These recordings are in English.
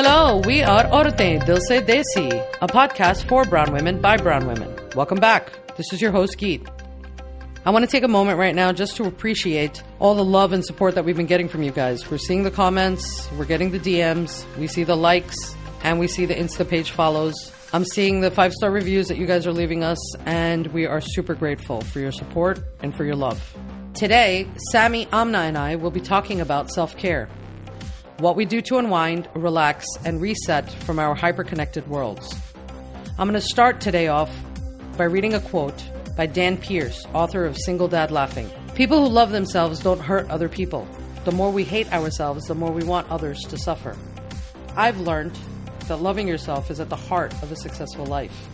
Hello, we are Auraten, Dil Se Desi, a podcast for brown women by brown women. Welcome back. This is your host, Geet. I want to take a moment right now just to appreciate all the love and support that we've been getting from you guys. We're seeing the comments, we're getting the DMs, we see the likes, and we see the Insta page follows. I'm seeing the 5-star reviews that you guys are leaving us, and we are super grateful for your support and for your love. Today, Sammy, Amna, and I will be talking about self-care. What we do to unwind, relax, and reset from our hyperconnected worlds. I'm going to start today off by reading a quote by Dan Pearce, author of Single Dad Laughing. People who love themselves don't hurt other people. The more we hate ourselves, the more we want others to suffer. I've learned that loving yourself is at the heart of a successful life.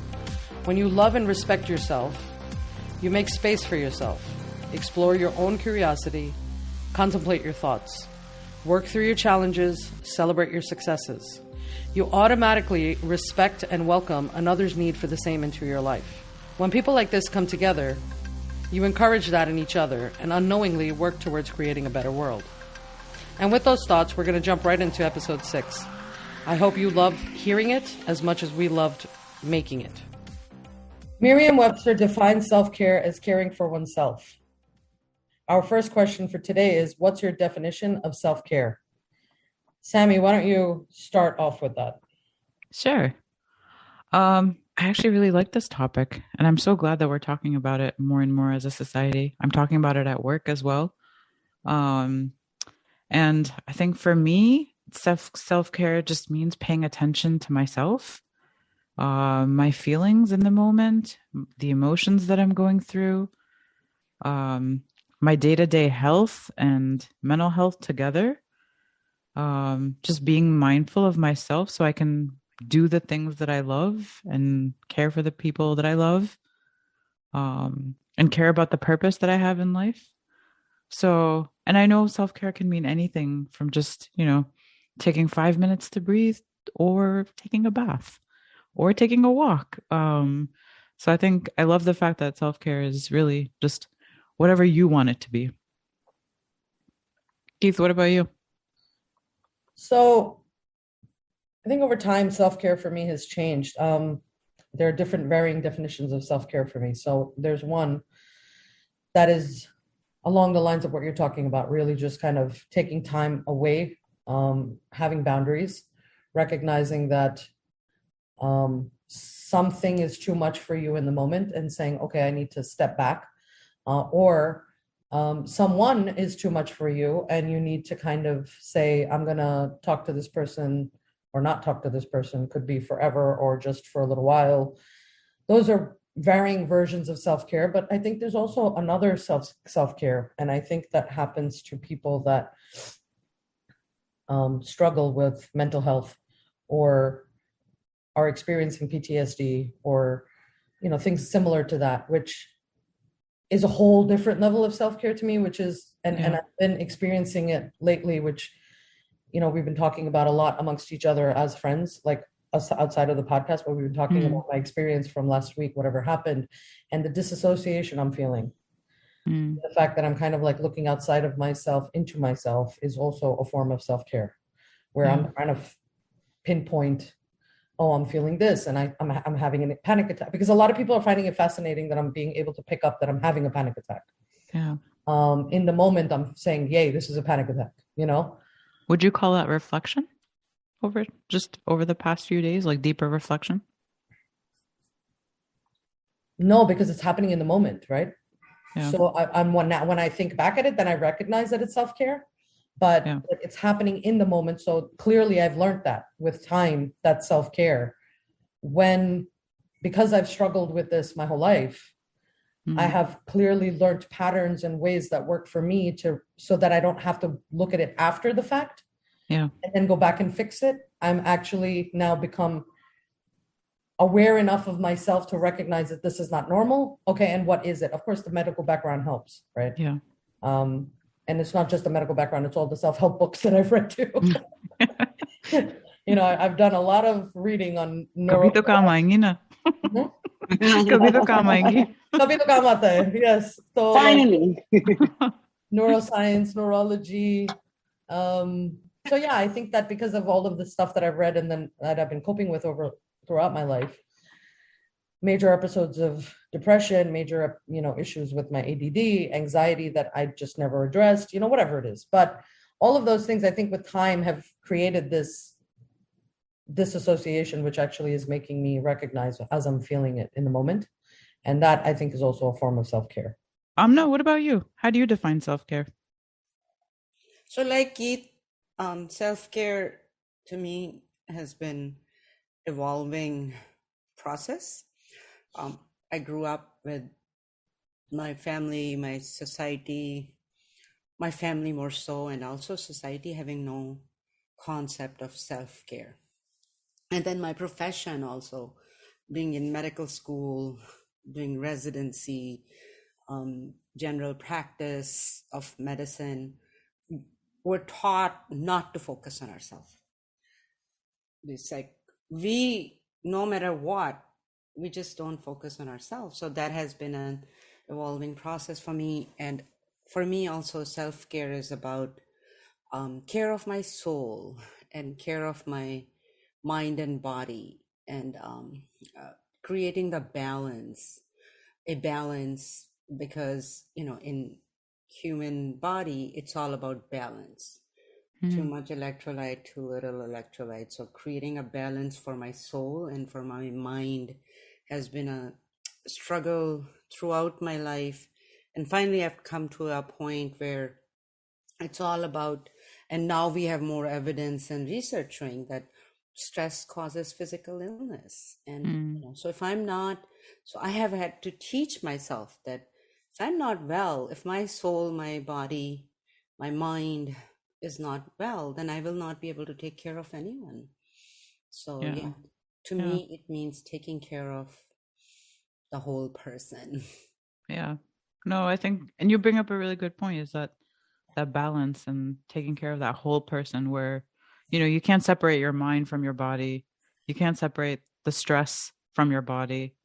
When you love and respect yourself, you make space for yourself, explore your own curiosity, contemplate your thoughts, work through your challenges, celebrate your successes. You automatically respect and welcome another's need for the same into your life. When people like this come together, you encourage that in each other and unknowingly work towards creating a better world. And with those thoughts, we're going to jump right into episode 6. I hope you love hearing it as much as we loved making it. Merriam-Webster defines self-care as caring for oneself. Our first question for today is, what's your definition of self-care? Sammy, why don't you start off with that? Sure. I actually really like this topic, and I'm so glad that we're talking about it more and more as a society. I'm talking about it at work as well. And I think for me, self-care just means paying attention to myself, my feelings in the moment, the emotions that I'm going through, my day-to-day health and mental health together. Just being mindful of myself so I can do the things that I love and care for the people that I love, and care about the purpose that I have in life. So, and I know self-care can mean anything from just, taking 5 minutes to breathe, or taking a bath, or taking a walk. So I think I love the fact that self-care is really just whatever you want it to be. Keith, what about you? So I think over time, self-care for me has changed. There are different varying definitions of self-care for me. So there's one that is along the lines of what you're talking about, really just kind of taking time away, having boundaries, recognizing that something is too much for you in the moment and saying, okay, I need to step back. Or someone is too much for you and you need to kind of say, I'm going to talk to this person or not talk to this person. Could be forever or just for a little while. Those are varying versions of self-care, but I think there's also another self-care. And I think that happens to people that struggle with mental health or are experiencing PTSD or, things similar to that, which is a whole different level of self-care to me, which is, and I've been experiencing it lately, which, we've been talking about a lot amongst each other as friends, like us outside of the podcast, but we've been talking about my experience from last week, whatever happened, and the disassociation I'm feeling. The fact that I'm kind of like looking outside of myself into myself is also a form of self-care, where I'm trying to pinpoint, oh, I'm feeling this, and I'm having a panic attack, because a lot of people are finding it fascinating that I'm being able to pick up that I'm having a panic attack. Yeah. In the moment, I'm saying, yay, this is a panic attack, Would you call that reflection over the past few days, like deeper reflection? No, because it's happening in the moment, right? Yeah. So when I think back at it, then I recognize that it's self-care. But it's happening in the moment. So clearly I've learned that with time, that self-care. Because I've struggled with this my whole life, I have clearly learned patterns and ways that work for me so that I don't have to look at it after the fact and then go back and fix it. I'm actually now become aware enough of myself to recognize that this is not normal. Okay, and what is it? Of course, the medical background helps, right? Yeah. And it's not just the medical background, it's all the self-help books that I've read too. I've done a lot of reading on Kabhi to kaam aayenge na. Kabhi to kaam aayenge. Kabhi to kaam aata hai. Yes. So finally. Neuroscience, neurology, So yeah, I think that because of all of the stuff that I've read and then that I've been coping with throughout my life, major episodes of depression, major, issues with my ADD, anxiety that I just never addressed, whatever it is. But all of those things, I think with time have created this disassociation, which actually is making me recognize as I'm feeling it in the moment. And that I think is also a form of self-care. Amna, what about you? How do you define self-care? So like Geet, self-care to me has been evolving process. I grew up with my family, my society, my family more so, and also society having no concept of self-care. And then my profession also, being in medical school, doing residency, general practice of medicine, we're taught not to focus on ourselves. It's like no matter what, we just don't focus on ourselves. So that has been an evolving process for me. And for me also, self-care is about care of my soul and care of my mind and body, and creating a balance because in human body it's all about balance. Too much electrolyte, too little electrolyte. So creating a balance for my soul and for my mind has been a struggle throughout my life. And finally I've come to a point where it's all about, and now we have more evidence and research showing that stress causes physical illness. And so I have had to teach myself that if I'm not well, if my soul, my body, my mind is not well, then I will not be able to take care of anyone. So to me, it means taking care of the whole person. Yeah. No, I think, and you bring up a really good point, is that balance and taking care of that whole person, where, you can't separate your mind from your body. You can't separate the stress from your body.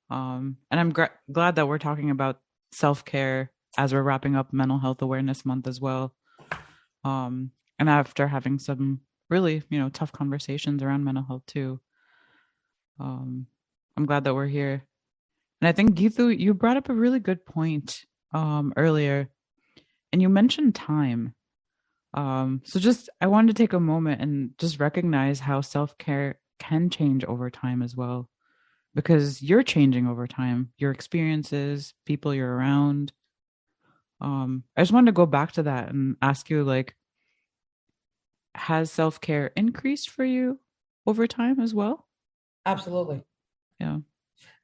And I'm glad that we're talking about self-care as we're wrapping up Mental Health Awareness Month as well. And after having some really, tough conversations around mental health too. I'm glad that we're here. And I think, Geethu, you brought up a really good point earlier, and you mentioned time. So I wanted to take a moment and just recognize how self-care can change over time as well, because you're changing over time, your experiences, people you're around. I just wanted to go back to that and ask you, has self-care increased for you over time as well? Absolutely. Yeah.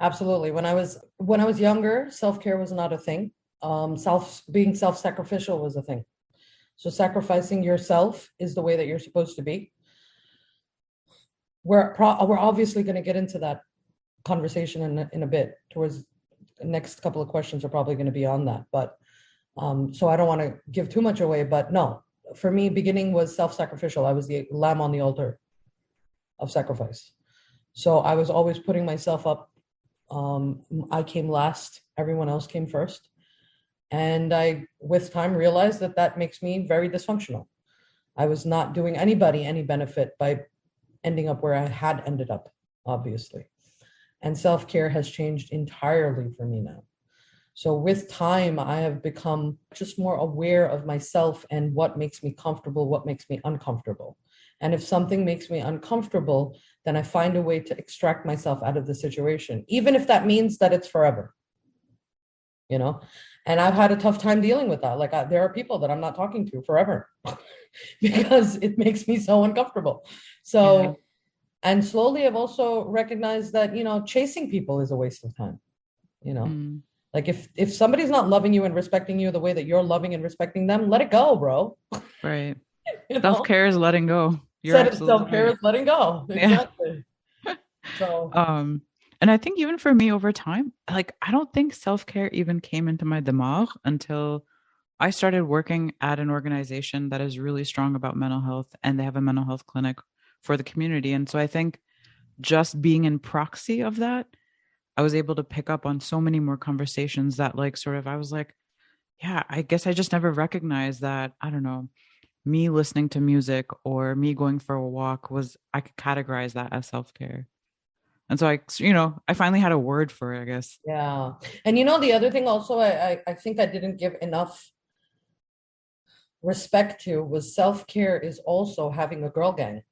Absolutely. When I was younger, self-care was not a thing. Being self-sacrificial was a thing. So sacrificing yourself is the way that you're supposed to be. We're obviously going to get into that conversation in a bit. Towards the next couple of questions are probably going to be on that. But so I don't want to give too much away, but no, for me, beginning was self-sacrificial. I was the lamb on the altar of sacrifice. So I was always putting myself up. I came last, everyone else came first. And I, with time, realized that makes me very dysfunctional. I was not doing anybody any benefit by ending up where I had ended up, obviously. And self-care has changed entirely for me now. So with time, I have become just more aware of myself and what makes me comfortable, what makes me uncomfortable. And if something makes me uncomfortable, then I find a way to extract myself out of the situation, even if that means that it's forever. And I've had a tough time dealing with that. There are people that I'm not talking to forever because it makes me so uncomfortable. So, and slowly I've also recognized that, chasing people is a waste of time. If somebody's not loving you and respecting you the way that you're loving and respecting them, let it go, bro. Right. Self-care is letting go. Self-care is letting go. Exactly. Yeah. So, and I think even for me over time, I don't think self-care even came into my damag until I started working at an organization that is really strong about mental health, and they have a mental health clinic for the community. And so I think just being in proxy of that, I was able to pick up on so many more conversations that I was like, yeah, I guess I just never recognized that, I don't know, me listening to music or me going for a walk I could categorize that as self-care. And so I finally had a word for it, I guess. Yeah. And the other thing also I think I didn't give enough respect to was self-care is also having a girl gang.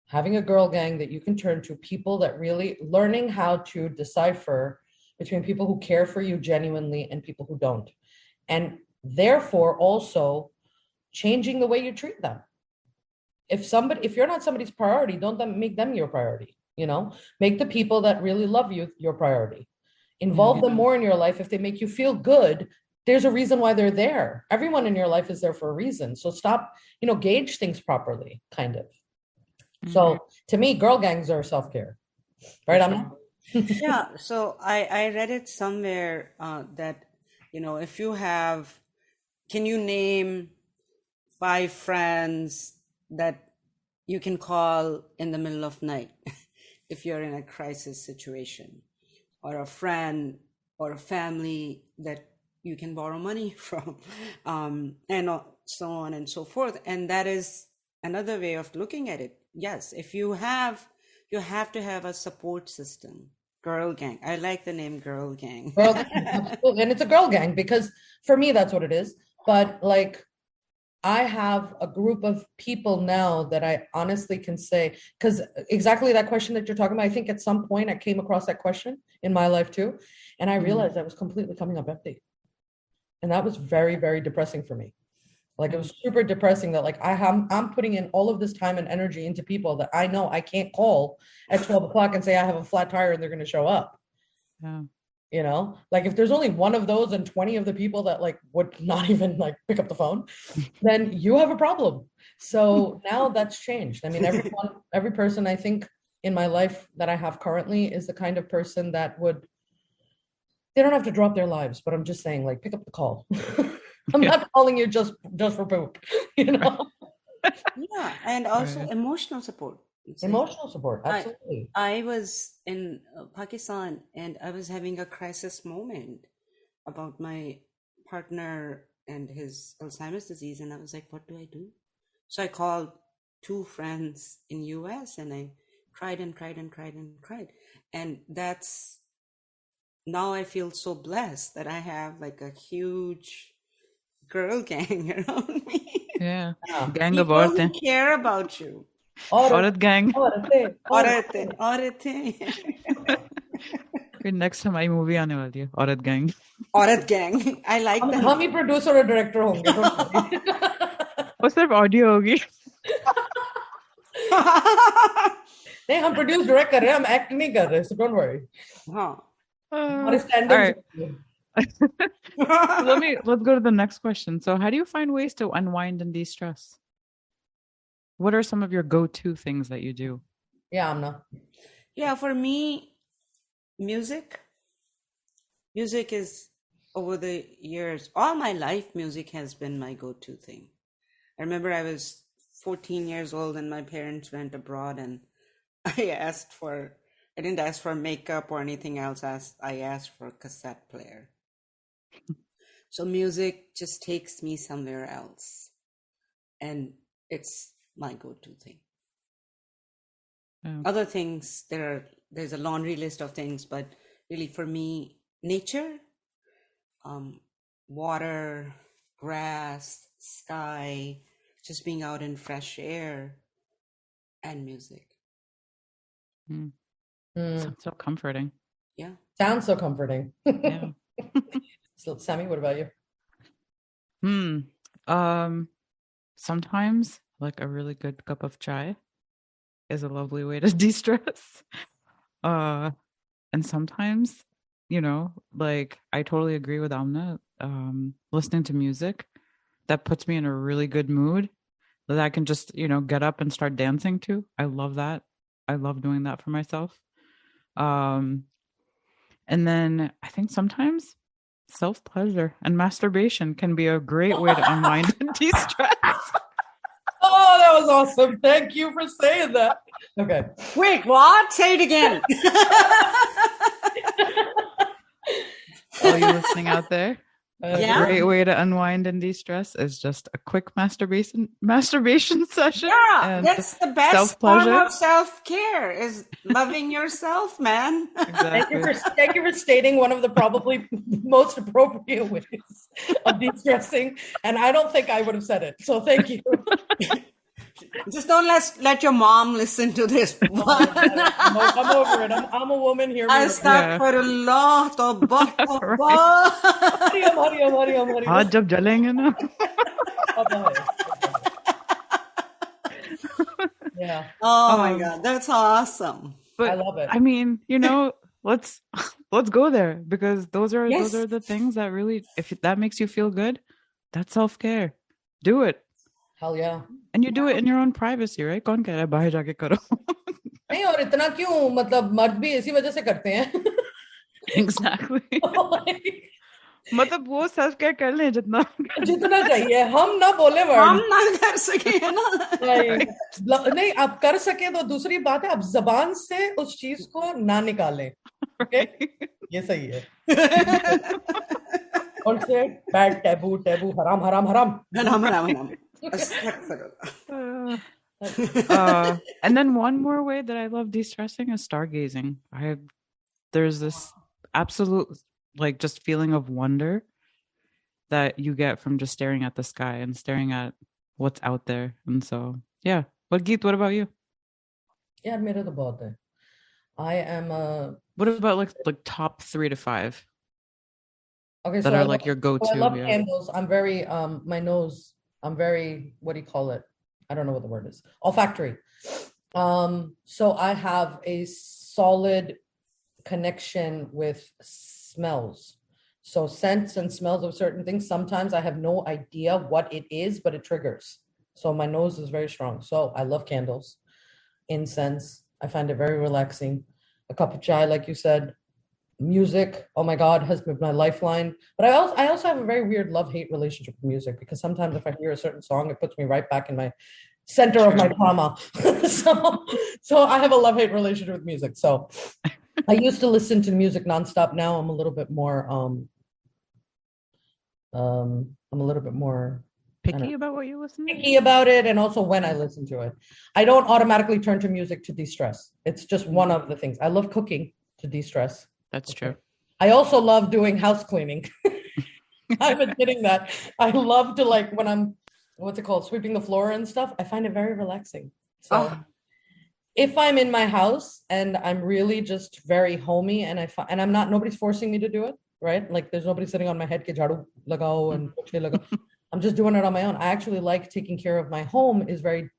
Having a girl gang that you can turn to, people that really learning how to decipher between people who care for you genuinely and people who don't. And therefore also changing the way you treat them. If you're not somebody's priority, don't make them your priority. Make the people that really love you your priority. Involve them more in your life. If they make you feel good, there's a reason why they're there. Everyone in your life is there for a reason. So stop, gauge things properly, kind of. So to me, girl gangs are self-care, right? Amna? Yeah. So I read it somewhere that, if you can you name 5 friends that you can call in the middle of night if you're in a crisis situation, or a friend or a family that you can borrow money from, and so on and so forth. And that is another way of looking at it. Yes, if you have to have a support system. Girl gang. I like the name girl gang. Girl gang, absolutely. And it's a girl gang because for me, that's what it is. But I have a group of people now that I honestly can say, because exactly that question that you're talking about, I think at some point I came across that question in my life too. And I realized I was completely coming up empty. And that was very, very depressing for me. It was super depressing that I'm putting in all of this time and energy into people that I know I can't call at 12 o'clock and say I have a flat tire and they're going to show up. Yeah. If there's only one of those and 20 of the people that would not even pick up the phone, then you have a problem. So now that's changed. I mean, every person I think in my life that I have currently is the kind of person that they don't have to drop their lives, but I'm just saying, pick up the call. I'm not calling you just for poop, Yeah, and also emotional support. Emotional support, absolutely. I was in Pakistan and I was having a crisis moment about my partner and his Alzheimer's disease, and I was like, what do I do? So I called 2 friends in US and I cried and cried and cried and cried. And now I feel so blessed that I have a huge girl gang around me. Yeah. Gang People of who Auraten. care about you. Aurat gang. Auraten. फिर next time आई movie आने वाली है औरत gang. Aurat gang. I like that. हम ही producer और director होंगे. वो सिर्फ audio होगी. नहीं, हम produce direct कर रहे हैं, हम act नहीं कर रहे, so don't worry. हाँ. All right. Let's go to the next question. So how do you find ways to unwind and de-stress? What are some of your go-to things that you do? Yeah, Amna. Yeah, for me, music is, over the years, all my life, music has been my go-to thing. I remember I was 14 years old and my parents went abroad and I didn't ask for makeup or anything else. I asked for a cassette player. So music just takes me somewhere else. And it's my go-to thing. Other things, there's a laundry list of things, but really for me, nature, water, grass, sky, just being out in fresh air, and music. Sounds so comforting. Yeah. Sounds so comforting. Yeah. So, Sammy, what about you? Sometimes a really good cup of chai is a lovely way to de-stress. And sometimes, I totally agree with Amna. Listening to music that puts me in a really good mood that I can just, get up and start dancing to. I love that. I love doing that for myself. And then I think sometimes self-pleasure and masturbation can be a great way to unwind and de-stress. Oh, that was awesome. Thank you for saying that. Okay. Wait, what? Say it again. All you listening out there, A Yeah. great way to unwind and de-stress is just a quick masturbation session. Yeah, and that's the best self-pleasure. form of self-care is loving yourself, man. Exactly. Thank you for stating one of the probably most appropriate ways of de-stressing, and I don't think I would have said it. So thank you. Just don't let your mom listen to this one. I'm over it. I'm a woman here. Astaghfirullah, tawbah, tawbah. Hath jab jalenge na. Yeah. Oh my God, that's awesome. But I love it. I mean, let's go there, because those are the things that really, if that makes you feel good, that's self-care. Do it. Hell yeah. And you do it in your own privacy, right? कौन कह रहा है बाहर जाके करो? नहीं, और इतना क्यों, मतलब मर्द भी इसी वजह से करते हैं. Exactly. मतलब वो सेल्फ केयर कर ले जितना चाहिए. हम ना बोले वर्ड, हम ना कर सके ना. नहीं, आप कर सके तो दूसरी बात है, आप जबान से उस चीज को ना निकालें. Okay? ये सही है. और से बैड टैबू हराम हराम हराम हराम हराम हराम. And then one more way that I love de-stressing is stargazing. There's this absolute just feeling of wonder that you get from just staring at the sky and staring at what's out there. And so, yeah. But Geet, what about you? यार मेरा तो बहुत है. I am What about like top 3 to 5? Okay, that are like your go-to. I love candles. I'm very my nose. I'm very, what do you call it? I don't know what the word is. Olfactory. So I have a solid connection with smells. So scents and smells of certain things. Sometimes I have no idea what it is, but it triggers. So my nose is very strong. So I love candles, incense. I find it very relaxing. A cup of chai, like you said. Music, oh my God, has been my lifeline. But I also have a very weird love-hate relationship with music, because sometimes if I hear a certain song, it puts me right back in my center of my trauma. so I have a love-hate relationship with music. So I used to listen to music nonstop. Now I'm a little bit more picky about what you listen to? Picky about it, and also when I listen to it. I don't automatically turn to music to de-stress. It's just one of the things. I love cooking to de-stress. That's true. I also love doing house cleaning. I've been getting that. I love to, like, when I'm, what's it called, sweeping the floor and stuff. I find it very relaxing. So if I'm in my house and I'm really just very homey, and I'm not, nobody's forcing me to do it, right? Like there's nobody sitting on my head, ke jhadu lagao and poche lagao. I'm just doing it on my own. I actually like taking care of my home. Is very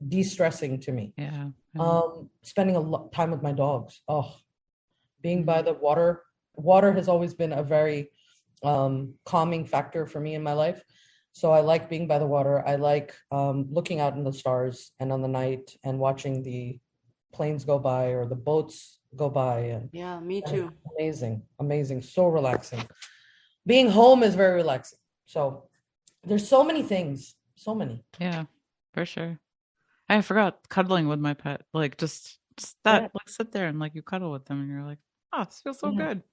de-stressing to me. Yeah. Spending a lot time with my dogs. Being by the water has always been a very calming factor for me in my life. So I like being by the water. I like looking out in the stars and on the night and watching the planes go by or the boats go by. And yeah, me too. Amazing. So relaxing. Being home is very relaxing. So there's so many things. So many. Yeah, for sure. I forgot cuddling with my pet. Like just that, like sit there and like you cuddle with them and you're like, oh, this feels so good.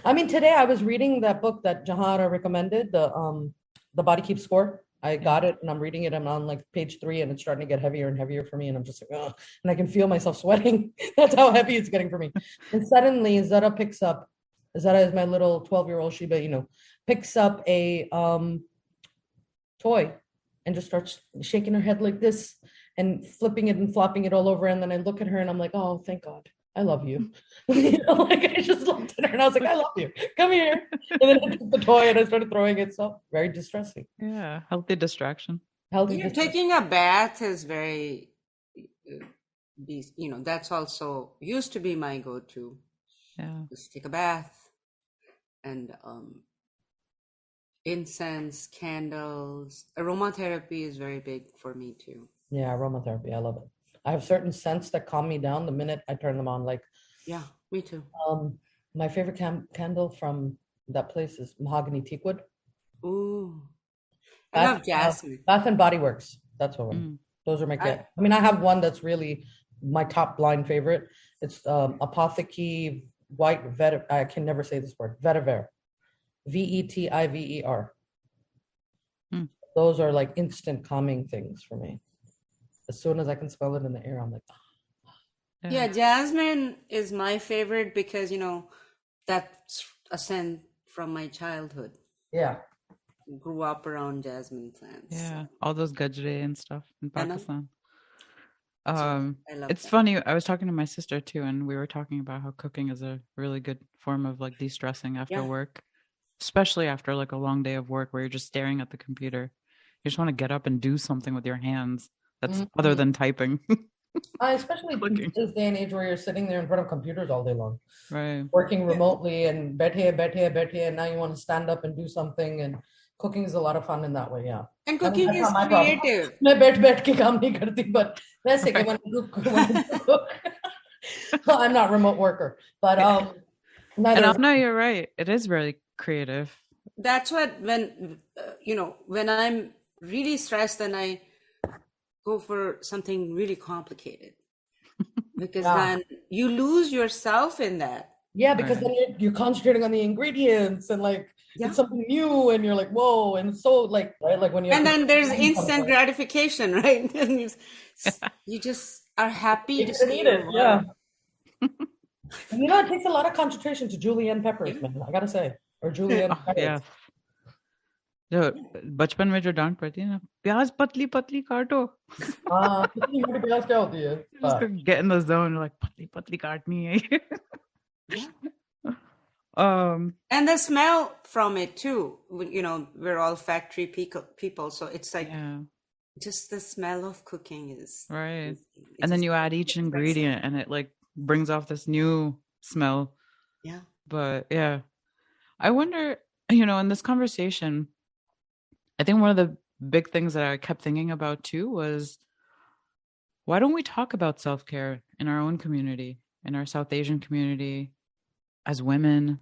I mean, today I was reading that book that Jahara recommended, the Body Keeps Score. I got it and I'm reading it. I'm on like page 3 and it's starting to get heavier and heavier for me. And I'm just like, oh, and I can feel myself sweating. That's how heavy it's getting for me. And suddenly Zara picks up, Zara is my little 12-year-old Shiba Inu, picks up a toy and just starts shaking her head like this and flipping it and flopping it all over. And then I look at her and I'm like, oh, thank God. I love you. Like I just looked at her and I was like, I love you. Come here. And then I took the toy and I started throwing it. So very distressing. Yeah. Healthy distraction. Taking a bath is very, that's also used to be my go-to. Yeah. Just take a bath and incense, candles. Aromatherapy is very big for me too. Yeah, aromatherapy. I love it. I have certain scents that calm me down the minute I turn them on. Like, yeah, me too. My favorite candle from that place is mahogany teakwood. Ooh, I love jasmine. Bath and Body Works. That's what those are my. I mean, I have one that's really my top line favorite. It's Apothecary white vetiver. I can never say this word. Vetiver. Vetiver. Hmm. Those are like instant calming things for me. As soon as I can smell it in the air, I'm like, Yeah, jasmine is my favorite because, that's a scent from my childhood. yeah. Grew up around jasmine plants. Yeah, all those gajre and stuff in I know. Pakistan. I love It's that. funny. I was talking to my sister too, and we were talking about how cooking is a really good form of like de-stressing after Yeah. work, especially after like a long day of work where you're just staring at the computer. You just want to get up and do something with your hands that's other than typing. Especially in Clicking. this day and age where you're sitting there in front of computers all day long, Right. working remotely and bethe, and now you want to stand up and do something. And cooking is a lot of fun in that way. Yeah. And cooking That's is not my problem. creative. मैं बैठ के काम नहीं करती, but वैसे कि when I cook, I'm not a remote worker, but And neither. Amna, you're right. It is really creative. That's what when I'm really stressed, then I go for something really complicated because then you lose yourself in that. Yeah, because then you're concentrating on the ingredients and like it's something new, and you're like, whoa, and so like right, like when you. And then there's instant gratification, right? And you just are happy to see it. Yeah. It takes a lot of concentration to julienne peppers, man. I gotta say, or julienne. Yeah. जो बचपन में जो डांट पड़ती है ना, प्याज पतली पतली काटो. कितनी मोटी प्याज क्या होती है? Just get in the zone, like पतली पतली काटनी है. And the smell from it too. We're all factory people, so it's like just the smell of cooking is right. And then you add each ingredient, and it like brings off this new smell. Yeah. But yeah, I wonder, in this conversation, I think one of the big things that I kept thinking about too was, why don't we talk about self-care in our own community, in our South Asian community, as women?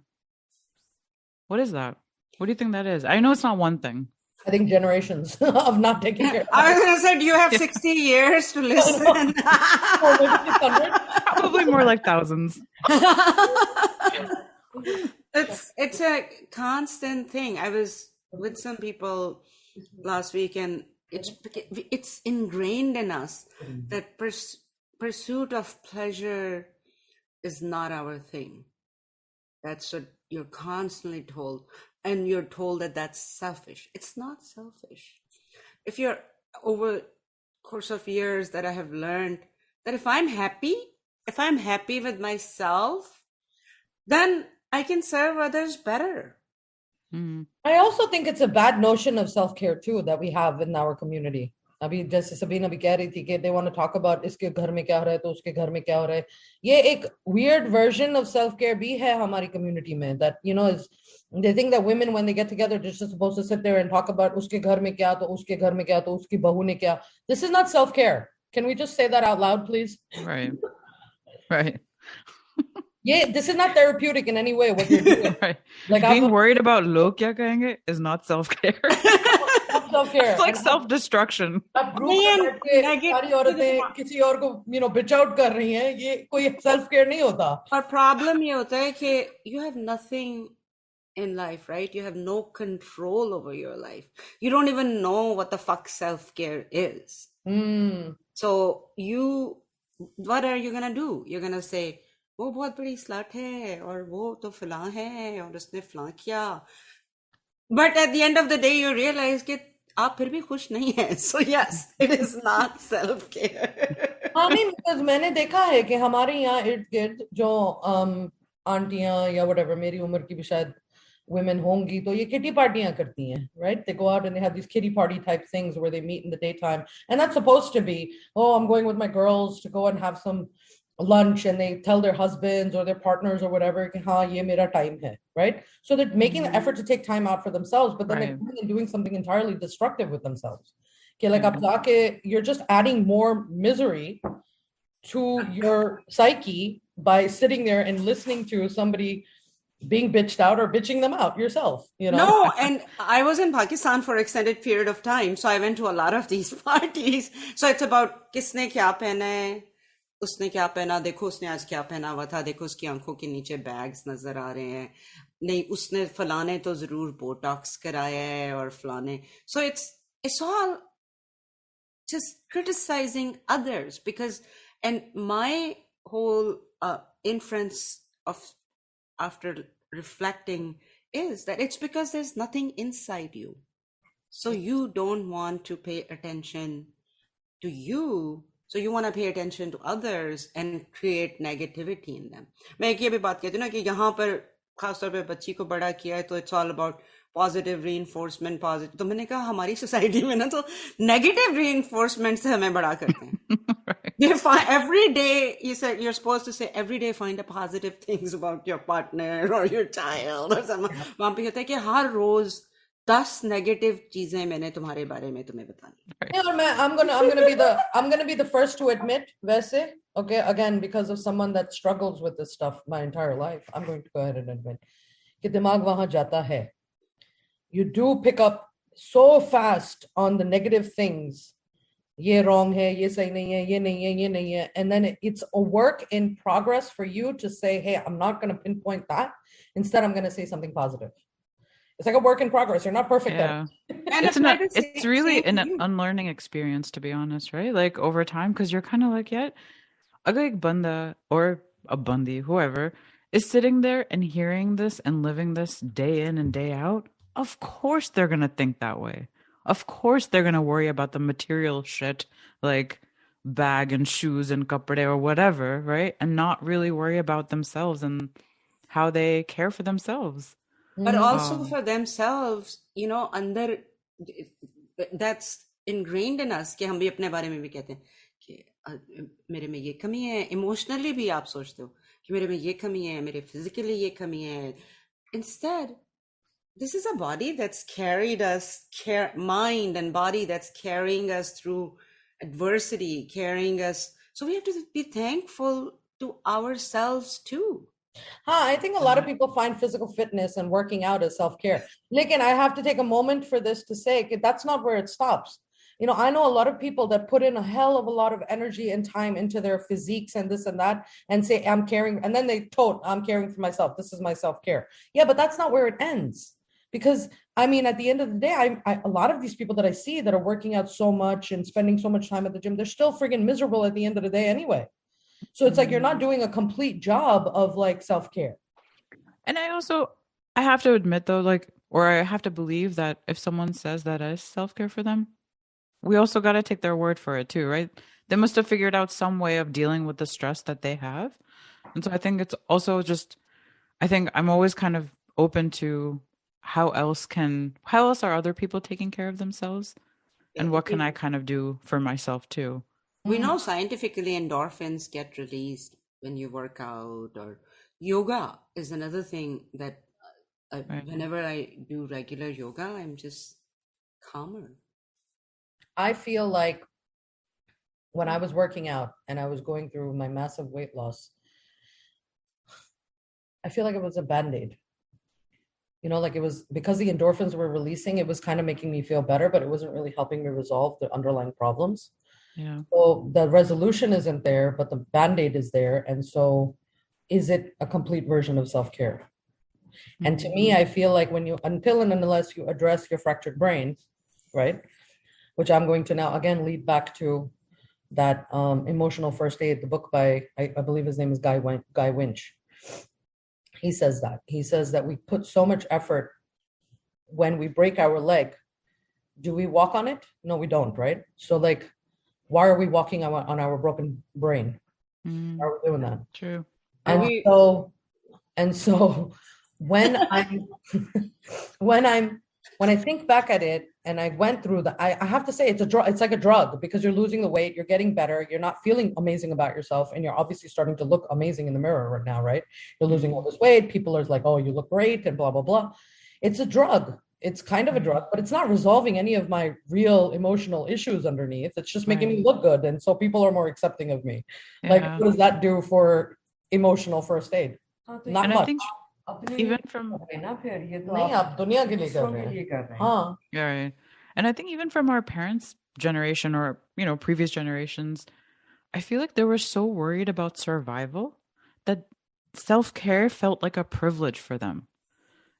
What is that? What do you think that is? I know it's not one thing. I think generations of not taking care of I was going to say, do you have 60 years to listen? Probably more like thousands. It's a constant thing. I was with some people last week, and it's ingrained in us that pursuit of pleasure is not our thing. That's what you're constantly told, and you're told that that's selfish. It's not selfish. If you're over course of years that I have learned that if I'm happy with myself, then I can serve others better. I also think it's a bad notion of self-care too that we have in our community. अभी जैसे सबीन अभी कह रही थी कि they want to talk about इसके घर में क्या हो रहा है तो उसके घर में क्या हो रहा है. ये एक weird version of self-care भी है हमारी community में, that is they think that women when they get together they're just supposed to sit there and talk about उसके घर में क्या तो उसके घर में क्या तो उसकी बहू ने क्या. This is not self-care. Can we just say that out loud, please? Right. Yeah, this is not therapeutic in any way what you're doing. Right. Like being worried about log kya kahenge is not self-care. Self-care. It's like self-destruction. सारी औरतें किसी और को bitch out कर रही हैं, ये कोई self-care नहीं होता. और problem ये होता है कि you have nothing in life, right? You have no control over your life. You don't even know what the fuck self-care is. So what are you gonna do? You're gonna say, वो बहुत बड़ी slut है और वो तो फलां है और उसने फलां किया. But at the end of the day, you realize कि आप फिर भी खुश नहीं हैं. So yes, it is not self-care. हाँ नहीं, because मैंने देखा है कि हमारे यहाँ इर्द गिर्द जो आंटियां या whatever मेरी उम्र की भी शायद women होंगी तो ये kitty पार्टियां करती हैं, right? They go out and they have these kitty party type things where they meet in the daytime, and that's supposed to be, I'm going with my girls to go and have some lunch, and they tell their husbands or their partners or whatever, हाँ ये मेरा time है, right? So they're making the effort to take time out for themselves, but then they're doing something entirely destructive with themselves. Okay, like you're just adding more misery to your psyche by sitting there and listening to somebody being bitched out or bitching them out yourself, No, and I was in Pakistan for an extended period of time, so I went to a lot of these parties. So it's about किसने क्या पहना है, उसने क्या पहना, देखो उसने आज क्या पहना हुआ था, देखो उसकी आंखों के नीचे बैग्स नजर आ रहे हैं, नहीं उसने फलाने तो जरूर बोटॉक्स कराया है और फलाने. So it's all just criticizing others because, and my whole inference of after reflecting is that it's because there's nothing inside you, so you don't want to pay attention to you, so you want to pay attention to others and create negativity in them. मैं एक ये भी बात कहती हूँ ना कि यहाँ पर खासतौर पे बच्ची को बड़ा किया है तो it's all about positive reinforcement positive. तो मैंने कहा हमारी सोसाइटी में ना तो नेगेटिव रीइंफोर्समेंट से हमें बड़ा करते हैं. Every day you said you're supposed to say every day find a positive things about your partner or your child or something. वहाँ पे कहता है कि हर रोज 10 नेगेटिव चीजें मैंने तुम्हारे बारे में तुम्हें बतानी. और मैं I'm gonna be the first to admit वैसे, okay, again because of someone that struggles with this stuff my entire life, I'm going to go ahead and admit कि दिमाग वहाँ जाता है. You do pick up so fast on the negative things. ये wrong है, ये सही नहीं है, ये नहीं है, ये नहीं है, and then it's a work in progress for you to say, hey, I'm not going to pinpoint that. Instead, I'm going to say something positive. It's like a work in progress. You're not perfect at it. It's really an unlearning experience, to be honest, right? Like over time, because you're kind of like, yeah, agar ek banda or a bandi, whoever, is sitting there and hearing this and living this day in and day out, of course they're going to think that way. Of course they're going to worry about the material shit, like bag and shoes and kapde or whatever, right? And not really worry about themselves and how they care for themselves. But also for themselves, you know, under that's ingrained in us कि हम भी अपने बारे में भी कहते हैं कि मेरे में ये कमी है. Emotionally भी आप सोचते हो कि मेरे में ये कमी है, मेरे physically ये कमी है. Instead, this is a body that's carried us, mind and body that's carrying us through adversity, carrying us. So we have to be thankful to ourselves too. I think a lot of people find physical fitness and working out as self-care. Lekin, I have to take a moment for this to say that's not where it stops. You know, I know a lot of people that put in a hell of a lot of energy and time into their physiques and this and that and say, I'm caring. And then they I'm caring for myself. This is my self-care. Yeah, but that's not where it ends. Because, I mean, at the end of the day, a lot of these people that I see that are working out so much and spending so much time at the gym, they're still friggin' miserable at the end of the day anyway. So it's like you're not doing a complete job of like self-care. And I have to admit though, like, or I have to believe that if someone says that as self-care for them, we also got to take their word for it too, right? They must have figured out some way of dealing with the stress that they have. And so I think it's also I think I'm always kind of open to how else are other people taking care of themselves? And what can I kind of do for myself too? We know scientifically endorphins get released when you work out, or yoga is another thing that whenever I do regular yoga, I'm just calmer. I feel like when I was working out and I was going through my massive weight loss, I feel like it was a Band-Aid. You know, like it was because the endorphins were releasing, it was kind of making me feel better, but it wasn't really helping me resolve the underlying problems. Yeah. So the resolution isn't there, but the Band-Aid is there. And so is it a complete version of self-care? Mm-hmm. And to me, I feel like until and unless you address your fractured brain, right? Which I'm going to now again lead back to that Emotional First Aid, the book by, I believe his name is Guy Winch. He says that we put so much effort when we break our leg. Do we walk on it? No, we don't, right? So like, why are we walking on our broken brain? Why are we doing that? True. And so when I think back at it and I went through I have to say it's like a drug, because you're losing the weight, you're getting better, you're not feeling amazing about yourself, and you're obviously starting to look amazing in the mirror right now, right? You're losing all this weight, people are like, oh, you look great, and blah, blah, blah. It's a drug. It's kind of a drug, but it's not resolving any of my real emotional issues underneath. It's just making me look good. And so people are more accepting of me. Yeah. Like, what does that do for emotional first aid? Not much. I think even from right. And I think even from our parents' generation or, you know, previous generations, I feel like they were so worried about survival that self-care felt like a privilege for them.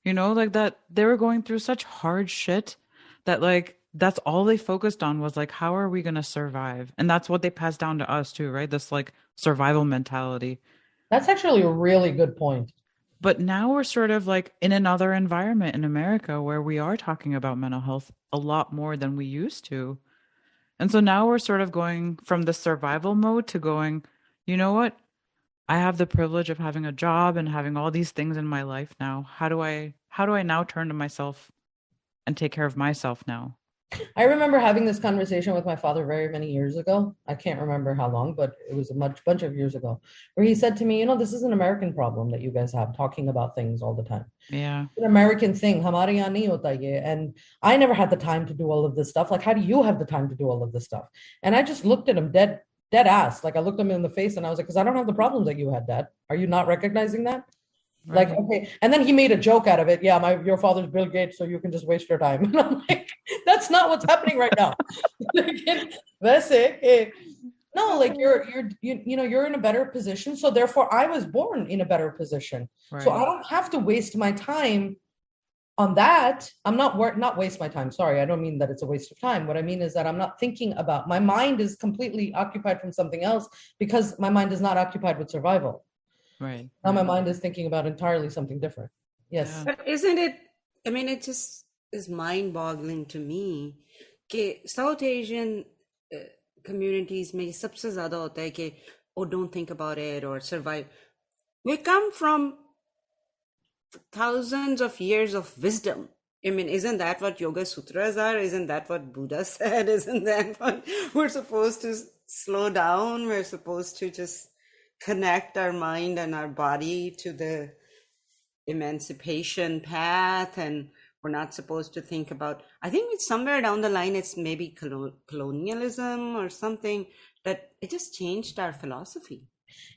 You know, like that they were going through such hard shit that like that's all they focused on was like, how are we going to survive? And that's what they passed down to us too, right? This like survival mentality. That's actually a really good point. But now we're sort of like in another environment in America where we are talking about mental health a lot more than we used to. And so now we're sort of going from the survival mode to going, you know what? I have the privilege of having a job and having all these things in my life now. How do I now turn to myself and take care of myself now? I remember having this conversation with my father very many years ago. I can't remember how long, but it was a bunch of years ago, where he said to me, this is an American problem that you guys have, talking about things all the time. Yeah. An American thing. Hamare yahan nahi hota ye. And I never had the time to do all of this stuff. Like, how do you have the time to do all of this stuff? And I just looked at him dead ass. Like, I looked him in the face and I was like, because I don't have the problems that you had, Dad. Are you not recognizing that? Right. Like, okay. And then he made a joke out of it. Yeah, your father's Bill Gates, so you can just waste your time. And I'm like, that's not what's happening right now. No, like you're in a better position. So therefore I was born in a better position. Right. So I don't have to waste my time on that. I'm not waste my time. Sorry. I don't mean that it's a waste of time. What I mean is that I'm not thinking about, my mind is completely occupied from something else because my mind is not occupied with survival. Right. Now my mind is thinking about entirely something different. Yes. Yeah. But isn't it, I mean, it just is mind-boggling to me that South Asian communities में सबसे ज़्यादा होता है कि oh, don't think about it or survive. We come from thousands of years of wisdom. I mean, isn't that what Yoga Sutras are? Isn't that what Buddha said? Isn't that what we're supposed to slow down? We're supposed to just connect our mind and our body to the emancipation path, and we're not supposed to think about, I think it's somewhere down the line, it's maybe colonialism or something, that it just changed our philosophy.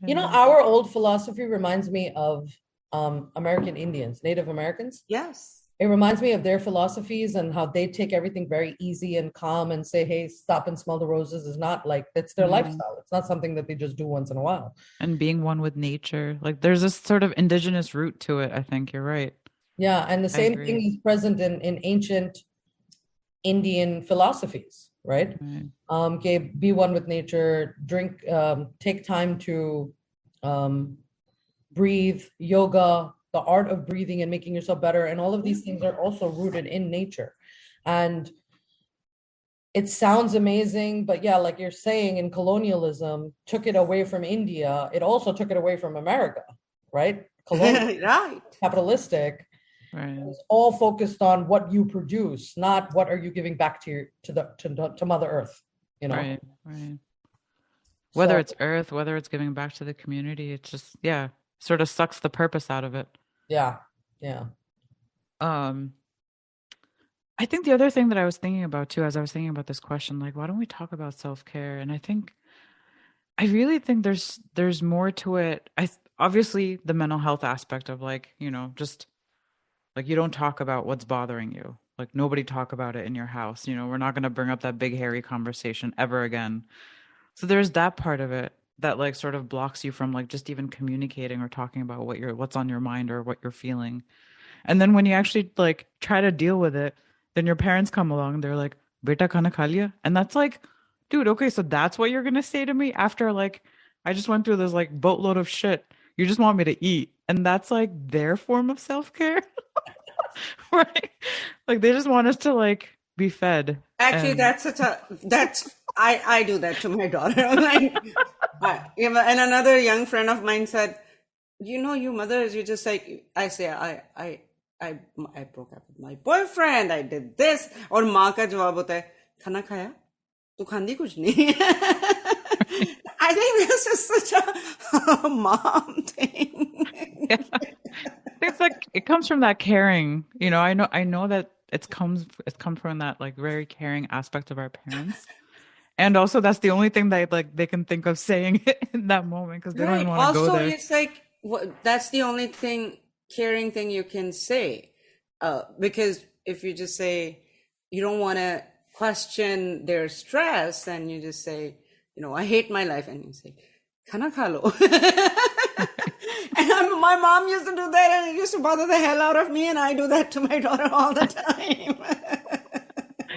Our old philosophy reminds me of American Indians, Native Americans. Yes. It reminds me of their philosophies and how they take everything very easy and calm and say, hey, stop and smell the roses is not like, it's their lifestyle. It's not something that they just do once in a while. And being one with nature. Like there's this sort of indigenous root to it. I think you're right. Yeah. And the same thing is present in ancient Indian philosophies, right? Okay, be one with nature, drink, take time to breathe, yoga, the art of breathing and making yourself better. And all of these things are also rooted in nature. And it sounds amazing, but yeah, like you're saying, in colonialism took it away from India. It also took it away from America, right? Colonial, right. Capitalistic. Right. It's all focused on what you produce, not what are you giving back to Mother Earth, Right. Whether it's Earth, whether it's giving back to the community, it's just, sort of sucks the purpose out of it. Yeah. I think the other thing that I was thinking about too, as I was thinking about this question, like, why don't we talk about self-care? And I really think there's more to it. Obviously the mental health aspect of like, just like, you don't talk about what's bothering you. Like nobody talk about it in your house. We're not going to bring up that big, hairy conversation ever again. So there's that part of it that like sort of blocks you from like just even communicating or talking about what's on your mind or what you're feeling. And then when you actually like try to deal with it, then your parents come along and they're like, "Beta khana kha liya?" And that's like, dude, okay, so that's what you're gonna say to me after like I just went through this like boatload of shit. You just want me to eat, and that's like their form of self-care, right? Like they just want us to like be fed. Actually, I do that to my daughter. Like, and another young friend of mine said, you mothers, you just like, I say, I broke up with my boyfriend, I did this, और माँ का जवाब होता है, खाना खाया? तू खांदी कुछ नहीं? I think this is such a mom thing. Yeah. It's like, it comes from that caring, I know that it comes from that like very caring aspect of our parents. And also that's the only thing that like they can think of saying it in that moment because they don't even want to go there. Also, it's like, that's the only caring thing you can say. Because if you just say, you don't want to question their stress, and you just say, I hate my life, and you say, khana kha lo. And I'm My mom used to do that and it used to bother the hell out of me, and I do that to my daughter all the time.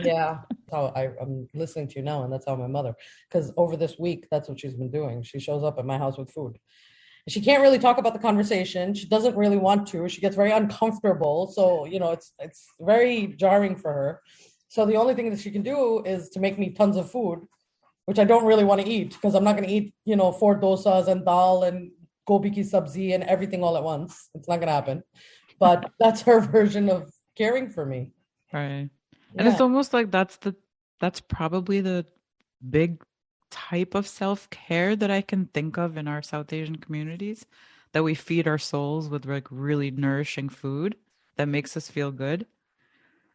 Yeah. How I'm listening to you now, and that's how my mother, because over this week, that's what she's been doing. She shows up at my house with food. She can't really talk about the conversation. She doesn't really want to. She gets very uncomfortable. So, it's very jarring for her. So the only thing that she can do is to make me tons of food, which I don't really want to eat because I'm not going to eat, 4 dosas and dal and gobi ki sabzi and everything all at once. It's not going to happen. But that's her version of caring for me. Right. And it's almost like that's probably the big type of self-care that I can think of in our South Asian communities, that we feed our souls with like really nourishing food that makes us feel good.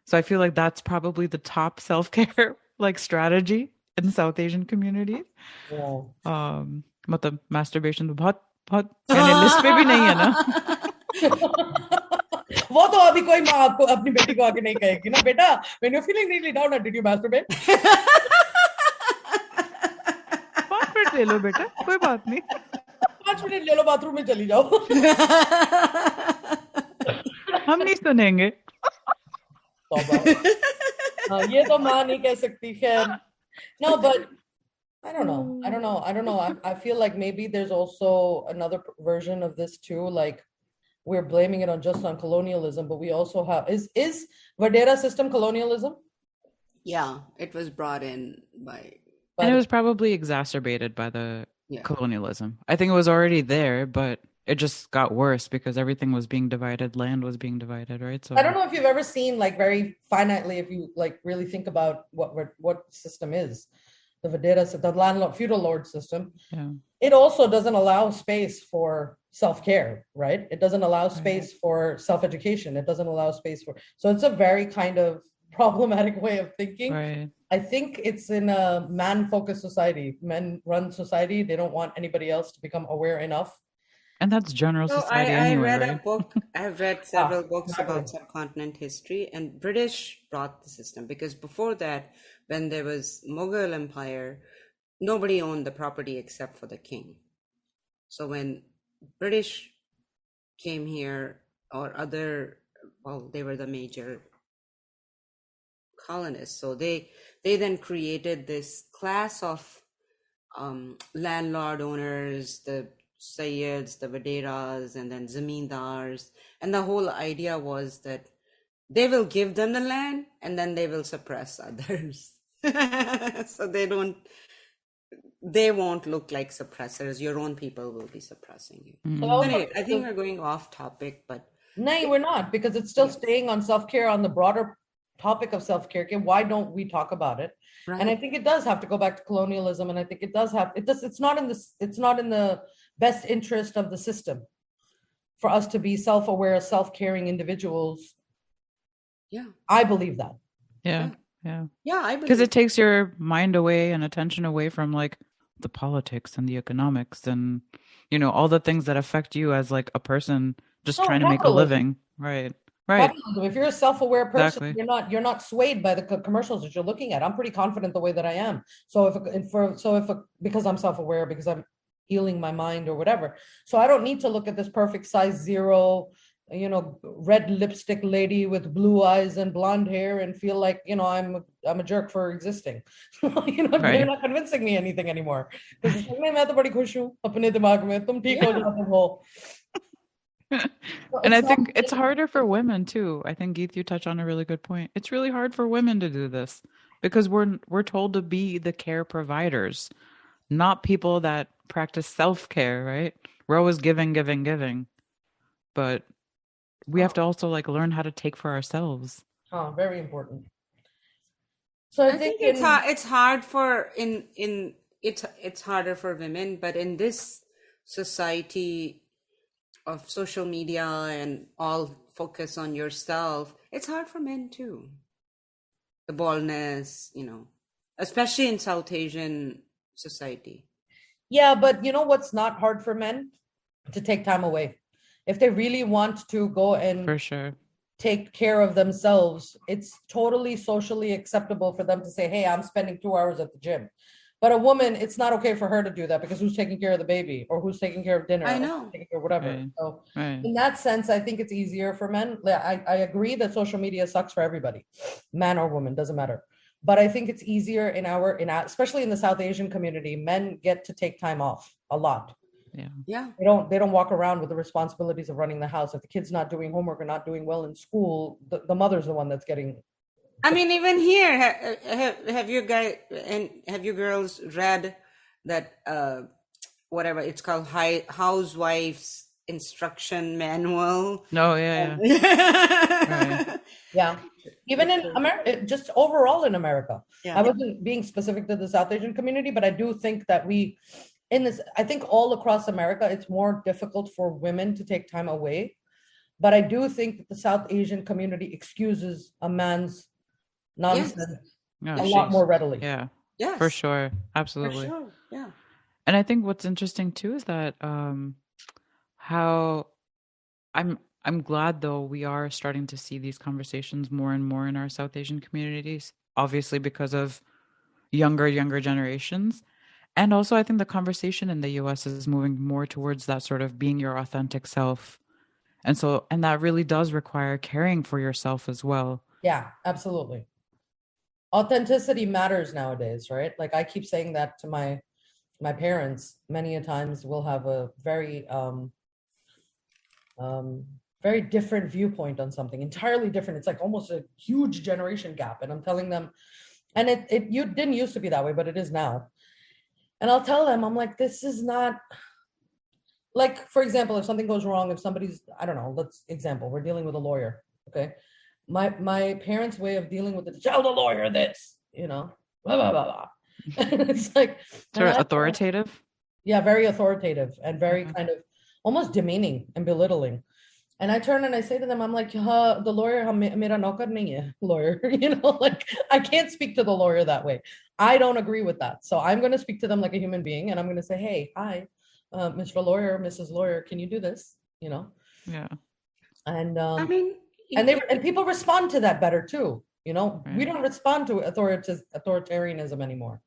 So I feel like that's probably the top self-care like strategy in South Asian communities. Yeah. मतलब masturbation तो बहुत यानी list पे भी नहीं है ना. वो तो अभी कोई माँ आपको अपनी बेटी को आके नहीं कहेगी ना, बेटा, when you're feeling really down, did you masturbate? 5 minute ले लो बेटा, कोई बात नहीं. 5 मिनट ले लो, बाथरूम में चली जाओ. हम नहीं सुनेंगे. ये तो माँ नहीं कह सकती, खैर. No, but I don't know. I feel like maybe there's also another version of this too. Like we're blaming it just on colonialism, but we also have is Vadera system colonialism? Yeah, it was brought in by and it was probably exacerbated by the colonialism. I think it was already there, but it just got worse because everything was being divided. Land was being divided, right? So I don't know if you've ever seen, like, very finitely, if you like really think about what system is. The Vadera, the landlord feudal lord system. Yeah. It also doesn't allow space for self-care, right? It doesn't allow space for self-education. It doesn't allow space for, so it's a very kind of problematic way of thinking. Right. I think it's in a man-focused society, men-run society. They don't want anybody else to become aware enough. And that's general society anyway, I read right? a book. I've read several books about subcontinent history, and British brought the system because before that, when there was Mughal Empire, nobody owned the property except for the king. So when British came here, or they were the major colonists. So they then created this class of landlord owners, the Sayyids, the Vaderas, and then Zamindars. And the whole idea was that they will give them the land and then they will suppress others. So they won't look like suppressors. Your own people will be suppressing you. So anyway, I think we're going off topic, but no, we're not, because it's still staying on self-care, on the broader topic of self-care. Why don't we talk about it? Right. And I think it does have to go back to colonialism, and I think it's not in the best interest of the system for us to be self-aware, self-caring individuals. Yeah, I believe that. Yeah, I believe, because it takes your mind away and attention away from like the politics and the economics and all the things that affect you as like a person just trying to make a living. Right. Capitalism. If you're a self-aware person, you're not swayed by the commercials that you're looking at. I'm pretty confident the way that I am. So because I'm self-aware, because I'm healing my mind or whatever. So I don't need to look at this perfect size 0, red lipstick lady with blue eyes and blonde hair and feel like, I'm a jerk for existing. They're not convincing me anything anymore. Because it's and I think it's harder for women too. I think, Geet, you touch on a really good point. It's really hard for women to do this because we're told to be the care providers, not people that practice self-care, right? We're always giving, but we have to also like learn how to take for ourselves. Oh, very important. So I think it's hard for it's harder for women, but in this society of social media and all focus on yourself, it's hard for men too. The baldness, especially in South Asian society. Yeah, but what's not hard for men? To take time away. If they really want to go and for sure take care of themselves, it's totally socially acceptable for them to say, hey, I'm spending 2 hours at the gym. But a woman, it's not okay for her to do that because who's taking care of the baby or who's taking care of dinner I or know. who's taking care of whatever. Right. So Right. in that sense, I think it's easier for men. I agree that social media sucks for everybody, man or woman, doesn't matter. But I think it's easier in our especially in the South Asian community, men get to take time off a lot. Yeah. Yeah. They don't walk around with the responsibilities of running the house. If the kid's not doing homework or not doing well in school, the mother's the one that's getting. I mean, even here, have you guys and have you girls read that whatever it's called, Housewife's Instruction Manual? No, yeah. Right. Yeah. Even in America, just overall in America. Yeah. I wasn't being specific to the South Asian community, but I do think that I think all across America, it's more difficult for women to take time away. But I do think that the South Asian community excuses a man's nonsense No, a lot more readily. Yeah. Yes. For sure. Absolutely. For sure. Yeah. And I think what's interesting too is that how I'm glad though we are starting to see these conversations more and more in our South Asian communities, obviously because of younger generations. And also I think the conversation in the US is moving more towards that sort of being your authentic self. And that really does require caring for yourself as well. Yeah, absolutely. Authenticity matters nowadays, right? Like I keep saying that to my parents many a times. We'll have a very very different viewpoint on something, entirely different. It's like almost a huge generation gap. And I'm telling them, and it didn't used to be that way, but it is now. And I'll tell them, I'm like, this is not, like, for example, if something goes wrong, if somebody's, I don't know, we're dealing with a lawyer, okay? My parents' way of dealing with it, tell the lawyer this, blah, blah, blah, blah. It's like sort of authoritative. Yeah, very authoritative and very kind of almost demeaning and belittling. And I turn and I say to them, I'm like, the lawyer, mera naukar nahi hai, lawyer, like I can't speak to the lawyer that way. I don't agree with that. So I'm going to speak to them like a human being, and I'm going to say, hey, hi, Mr. Lawyer, Mrs. Lawyer, can you do this? Yeah. And I mean, and people respond to that better too. Right. We don't respond to authoritarianism anymore.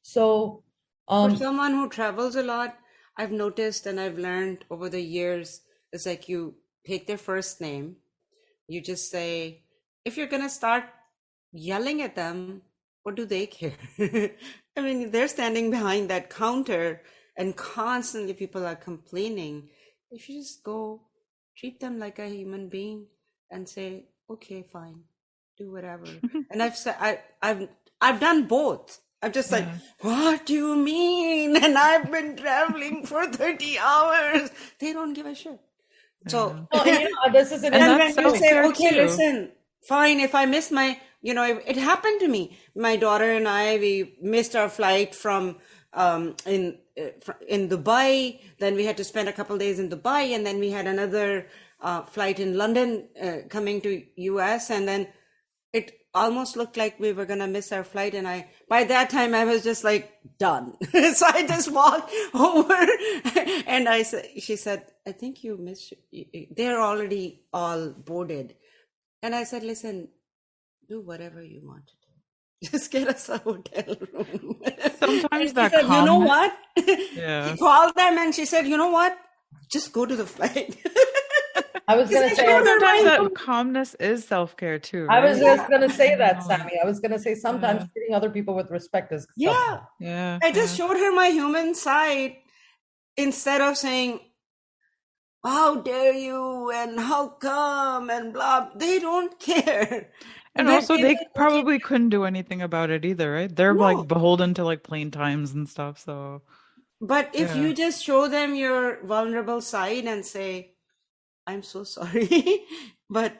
So for someone who travels a lot, I've noticed and I've learned over the years, it's like you take their first name, you just say, if you're going to start yelling at them, what do they care? I mean, they're standing behind that counter and constantly people are complaining. If you just go treat them like a human being and say, okay, fine, do whatever. And I've done both. I'm just like, what do you mean? And I've been traveling for 30 hours. They don't give a shit. So this is and when you say, okay, listen, fine, if I miss my, it happened to me. My daughter and we missed our flight from in Dubai. Then we had to spend a couple of days in Dubai, and then we had another flight in London coming to US, and then it almost looked like we were gonna miss our flight. And by that time I was just like done. So I just walked over, and she said, I think you missed. They're already all boarded. And I said, listen, do whatever you want to do. Just get us a hotel room. Sometimes that said, you know what? Yeah. She called them and she said, you know what? Just go to the flight. I was going to say, sometimes that calmness is self-care too. Right? I was just going to say that, Sammy. I was going to say sometimes treating other people with respect is self-care. Yeah. I just showed her my human side instead of saying, how dare you and how come and blah. They don't care. And also they probably couldn't do anything about it either, right? They're like beholden to like plane times and stuff. So but if you just show them your vulnerable side and say, I'm so sorry, but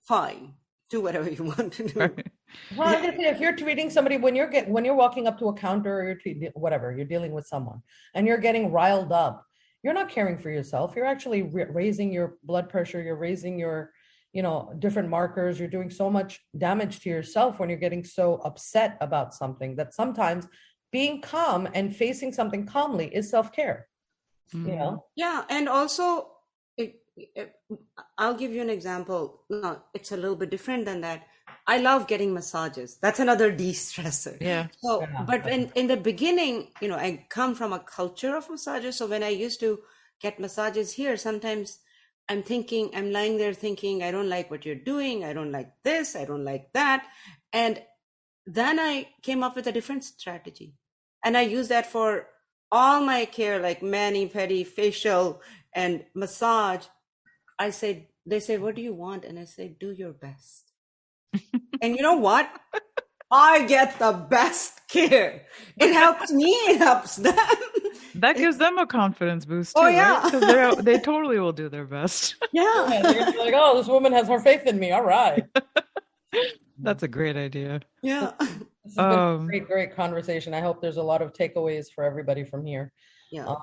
fine, do whatever you want to do. Right. Well, if you're treating somebody, when you're walking up to a counter or you're dealing with someone and you're getting riled up, you're not caring for yourself. You're actually raising your blood pressure. You're raising your, different markers. You're doing so much damage to yourself when you're getting so upset about something that sometimes being calm and facing something calmly is self-care. Yeah, and also I'll give you an example. No, it's a little bit different than that. I love getting massages. That's another de-stressor. Yeah. So, Yeah. but in the beginning, I come from a culture of massages. So when I used to get massages here, sometimes I'm lying there thinking, I don't like what you're doing. I don't like this. I don't like that. And then I came up with a different strategy. And I use that for all my care, like mani, pedi, facial, and massage. They say, what do you want? And I say, do your best. And you know what? I get the best care. It helps me, it helps them. That gives them a confidence boost too, Oh, right? yeah. Because they totally will do their best. Yeah, Yeah. they're gonna be like, oh, this woman has her faith in me. All right. That's a great idea. Yeah. This has been a great, great conversation. I hope there's a lot of takeaways for everybody from here. Yeah.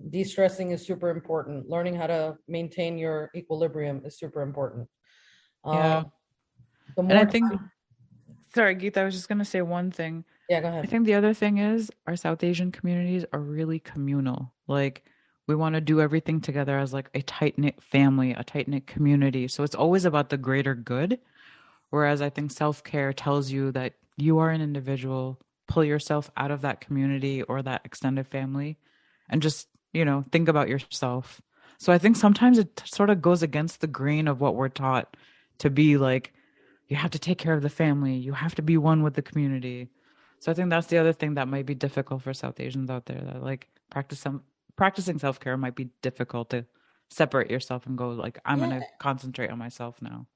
De-stressing is super important. Learning how to maintain your equilibrium is super important. Yeah. The And more I think, sorry, Geet, I was just going to say one thing. Yeah, go I ahead. think the other thing is our South Asian communities are really communal. Like we want to do everything together as like a tight-knit family, a tight-knit community. So it's always about the greater good. Whereas I think self-care tells you that you are an individual, pull yourself out of that community or that extended family and just, think about yourself. So I think sometimes it sort of goes against the grain of what we're taught to be like, you have to take care of the family. You have to be one with the community. So I think that's the other thing that might be difficult for South Asians out there, that like practicing self-care might be difficult to separate yourself and go like, I'm going to concentrate on myself now.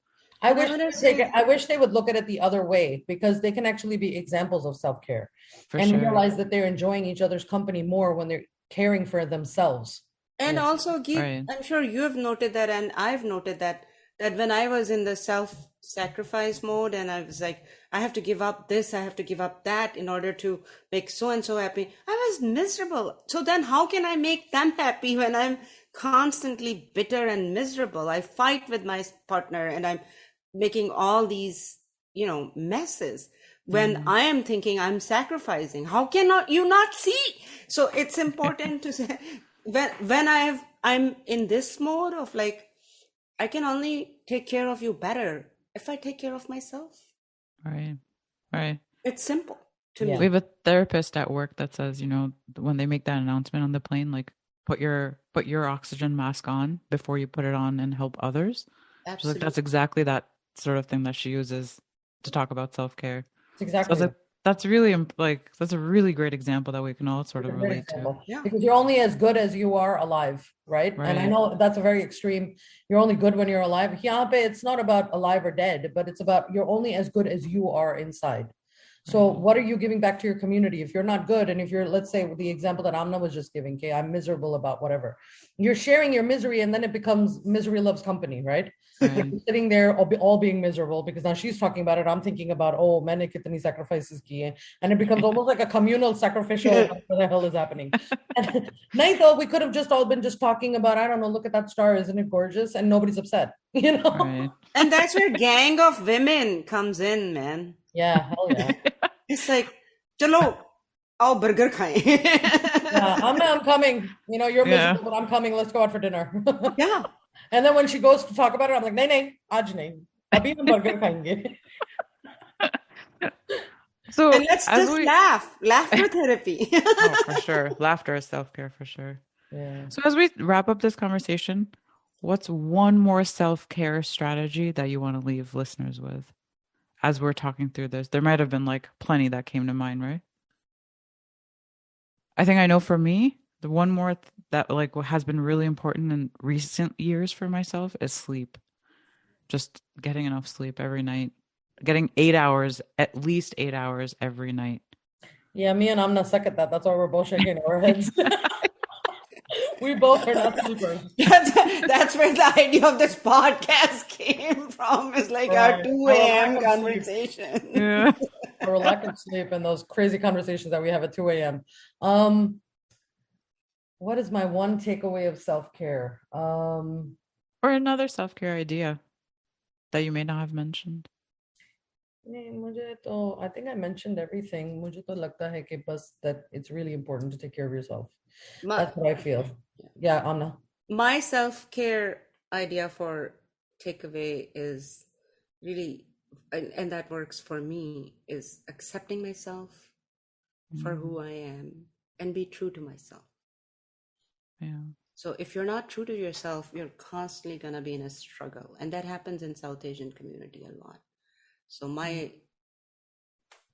I wish they would look at it the other way, because they can actually be examples of self-care and realize that they're enjoying each other's company more when they're caring for themselves. And also, Geet, Right. I'm sure you have noted that, and I've noted that when I was in the self-sacrifice mode and I was like, I have to give up this, I have to give up that in order to make so-and-so happy, I was miserable. So then how can I make them happy when I'm constantly bitter and miserable? I fight with my partner and I'm making all these, messes when I am thinking I'm sacrificing. How cannot you not see? So it's important to say when I'm in this mode of like, I can only take care of you better if I take care of myself. Right. Right. It's simple to me. We have a therapist at work that says, when they make that announcement on the plane, like put your oxygen mask on before you put it on and help others. Absolutely. Like, that's exactly that sort of thing that she uses to talk about self-care. Exactly. So that's really that's a really great example that we can all sort of relate to. Yeah. Because you're only as good as you are alive, right? And I know that's a very extreme. You're only good when you're alive. It's not about alive or dead, but it's about you're only as good as you are inside. So what are you giving back to your community? If you're not good, and if you're, let's say the example that Amna was just giving, okay, I'm miserable about whatever. You're sharing your misery, and then it becomes misery loves company, right? You're sitting there all being miserable because now she's talking about it. I'm thinking about, oh, maine kitni sacrifices kiye. And it becomes almost like a communal sacrificial, what the hell is happening? Naito, we could have just all been just talking about, I don't know, look at that star, isn't it gorgeous? And nobody's upset, Right. And that's where gang of women comes in, man. Yeah, hell yeah. It's like, chalo, आओ burger खाएं. Yeah, I'm coming. You're miserable, but I'm coming. Let's go out for dinner. Yeah. And then when she goes to talk about it, I'm like, nahi, aaj nahi. Abhi hum burger khayenge. So and let's just laugh. Laughter therapy. Oh, for sure. Laughter is self-care for sure. Yeah. So as we wrap up this conversation, what's one more self-care strategy that you want to leave listeners with as we're talking through this? There might have been like plenty that came to mind, right? I think I know for me, the one more that like has been really important in recent years for myself is sleep. Just getting enough sleep every night. Getting 8 hours, at least 8 hours every night. Yeah, me and Amna suck at that. That's why we're both shaking our heads. We both are not sleepers. That's where the idea of this podcast came from. It's like our 2 a.m. conversation. Yeah. Our lack of sleep and those crazy conversations that we have at 2 a.m. What is my one takeaway of self-care? Or another self-care idea that you may not have mentioned. I think I mentioned everything. Mujhe to lagta hai ki bas that it's really important to take care of yourself. That's what I feel. Yeah, Amna. My self-care idea for takeaway is really and that works for me, is accepting myself for who I am and be true to myself. Yeah. So if you're not true to yourself, you're constantly going to be in a struggle. And that happens in South Asian community a lot. So my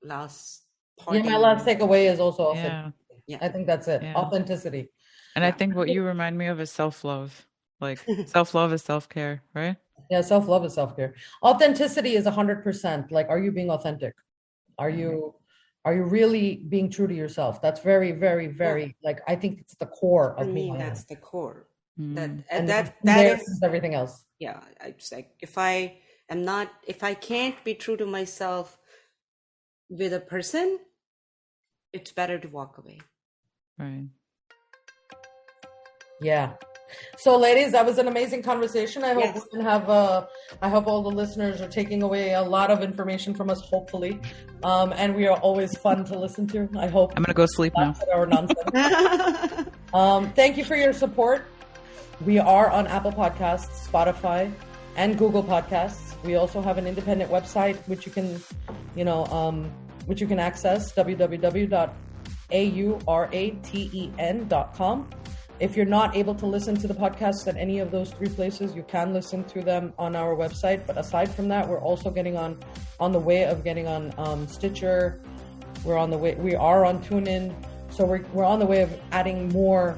last takeaway is also authenticity. Yeah. I think that's it. Yeah. Authenticity. And I think what you remind me of is self-love. Like self-love is self-care, right? Yeah, self-love is self-care. Authenticity is 100%. Like, are you being authentic? Are you really being true to yourself? That's very, very, very, like, I think it's the core of for me, who I am. that's the core. Mm. That there is everything else. Yeah, it's like if I can't be true to myself with a person, it's better to walk away. Right. Yeah. So, ladies, that was an amazing conversation. I hope Yes. we can have. I hope all the listeners are taking away a lot of information from us. Hopefully, and we are always fun to listen to. I hope. I'm gonna go sleep now. Our nonsense. Thank you for your support. We are on Apple Podcasts, Spotify, and Google Podcasts. We also have an independent website which you can, which you can access, www.auraten.com. If you're not able to listen to the podcasts at any of those three places, you can listen to them on our website. But aside from that, we're also getting on the way of getting on Stitcher. We are on TuneIn. So we're on the way of adding more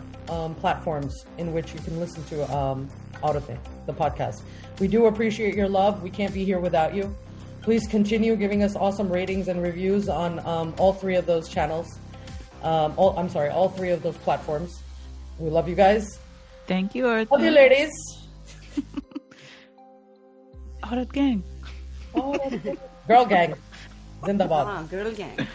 platforms in which you can listen to Auraten, the podcast. We do appreciate your love. We can't be here without you. Please continue giving us awesome ratings and reviews on all three of those channels. All three of those platforms. We love you guys. Thank you, Auraten. Love you, ladies. Aurat gang. Girl gang. Zindabad. Girl gang.